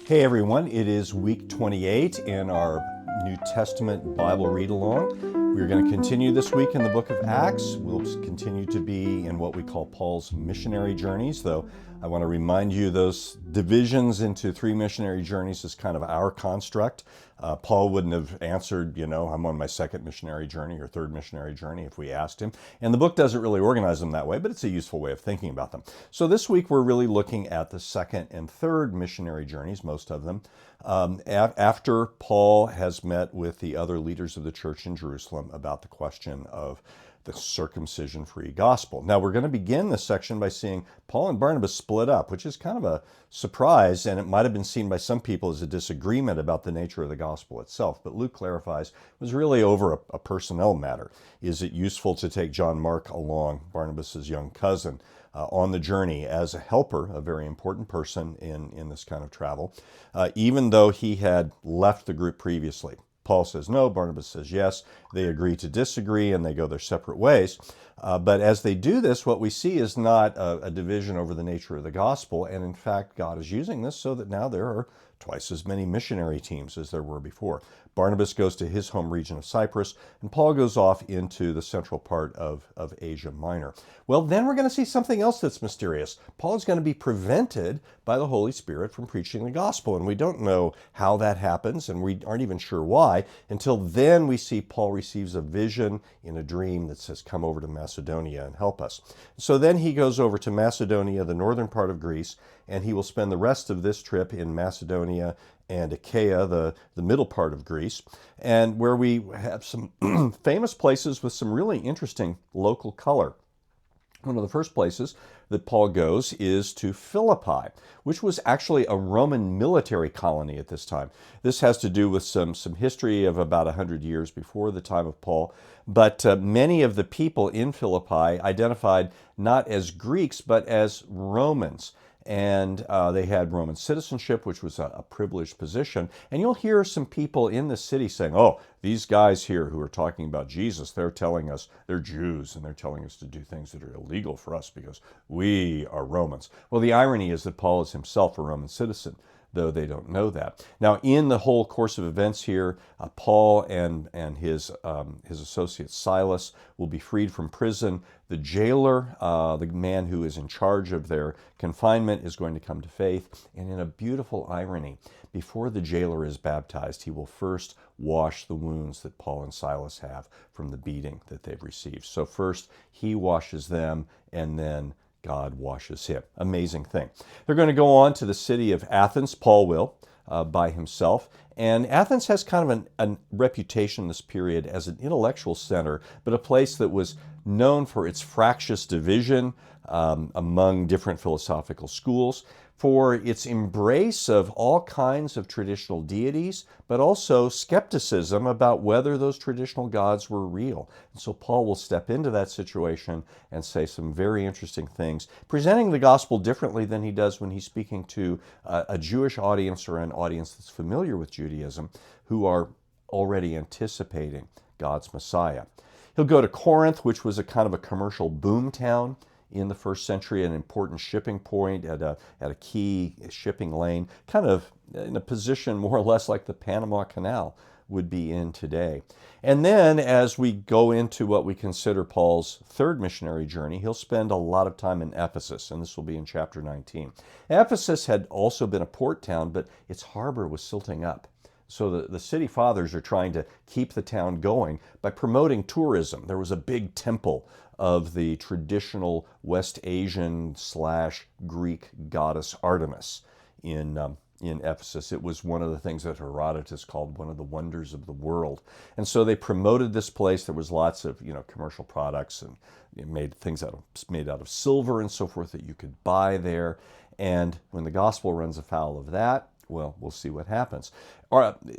Hey everyone, it is week 28 in our New Testament Bible read along. We're going to continue this week in the book of Acts. We'll continue to be in what we call Paul's missionary journeys, though I want to remind you those divisions into 3 missionary journeys is kind of our construct. Paul wouldn't have answered, I'm on my 2nd missionary journey or 3rd missionary journey if we asked him. And the book doesn't really organize them that way, but it's a useful way of thinking about them. So this week we're really looking at the 2nd and 3rd missionary journeys, most of them, after Paul has met with the other leaders of the church in Jerusalem about the question of the circumcision-free gospel. Now, we're going to begin this section by seeing Paul and Barnabas split up, which is kind of a surprise, and it might have been seen by some people as a disagreement about the nature of the gospel itself. But Luke clarifies it was really over a personnel matter. Is it useful to take John Mark along, Barnabas's young cousin, on the journey as a helper, a very important person in this kind of travel, even though he had left the group previously? Paul says no, Barnabas says yes. They agree to disagree and they go their separate ways. But as they do this, what we see is not a division over the nature of the gospel. And in fact, God is using this so that now there are twice as many missionary teams as there were before. Barnabas goes to his home region of Cyprus, and Paul goes off into the central part of Asia Minor. Well, then we're going to see something else that's mysterious. Paul is going to be prevented by the Holy Spirit from preaching the gospel, and we don't know how that happens, and we aren't even sure why. Until then, we see Paul receives a vision in a dream that says, come over to Macedonia and help us. So then he goes over to Macedonia, the northern part of Greece, and he will spend the rest of this trip in Macedonia and Achaia, the middle part of Greece, and where we have some famous places with some really interesting local color. One of the first places that Paul goes is to Philippi, which was actually a Roman military colony at this time. This has to do with some history of about 100 years before the time of Paul, but many of the people in Philippi identified not as Greeks, but as Romans. And they had Roman citizenship, which was a privileged position. And you'll hear some people in the city saying, oh, these guys here who are talking about Jesus, they're telling us they're Jews, and they're telling us to do things that are illegal for us because we are Romans. Well, the irony is that Paul is himself a Roman citizen, though they don't know that. Now, in the whole course of events here, Paul and his associate Silas will be freed from prison. The jailer, the man who is in charge of their confinement, is going to come to faith. And in a beautiful irony, before the jailer is baptized, he will first wash the wounds that Paul and Silas have from the beating that they've received. So first, he washes them, and then God washes him. Amazing thing. They're going to go on to the city of Athens. Paul will, by himself. And Athens has kind of a reputation in this period as an intellectual center, but a place that was known for its fractious division among different philosophical schools, for its embrace of all kinds of traditional deities, but also skepticism about whether those traditional gods were real. And so Paul will step into that situation and say some very interesting things, presenting the gospel differently than he does when he's speaking to a Jewish audience or an audience that's familiar with Judaism, who are already anticipating God's Messiah. He'll go to Corinth, which was a kind of a commercial boom town in the first century, an important shipping point at a key shipping lane, kind of in a position more or less like the Panama Canal would be in today. And then as we go into what we consider Paul's 3rd missionary journey, he'll spend a lot of time in Ephesus, and this will be in chapter 19. Ephesus had also been a port town, but its harbor was silting up. So the city fathers are trying to keep the town going by promoting tourism. There was a big temple of the traditional West Asian / Greek goddess Artemis in Ephesus. It was one of the things that Herodotus called one of the wonders of the world. And so they promoted this place. There was lots of commercial products and made things made out of silver and so forth that you could buy there. And when the gospel runs afoul of that, well, we'll see what happens.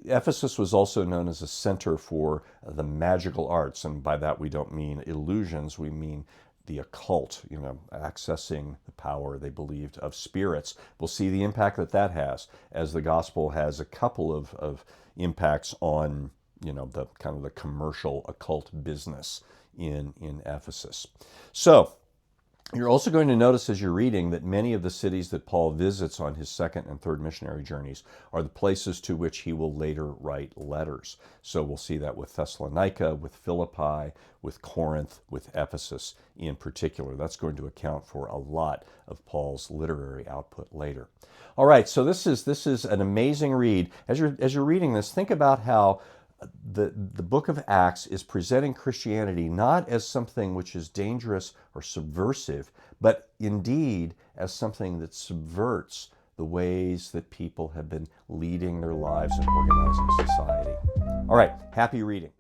Ephesus was also known as a center for the magical arts, and by that we don't mean illusions, we mean the occult, accessing the power, they believed, of spirits. We'll see the impact that has, as the gospel has a couple of impacts on, the kind of the commercial occult business in Ephesus. So You're also going to notice as you're reading that many of the cities that Paul visits on his second and third missionary journeys are the places to which he will later write letters. So we'll see that with Thessalonica, with Philippi, with Corinth, with Ephesus in particular. That's going to account for a lot of Paul's literary output later. All right, so this is an amazing read. As you're reading this, think about how the book of Acts is presenting Christianity not as something which is dangerous or subversive, but indeed as something that subverts the ways that people have been leading their lives and organizing society. All right, happy reading.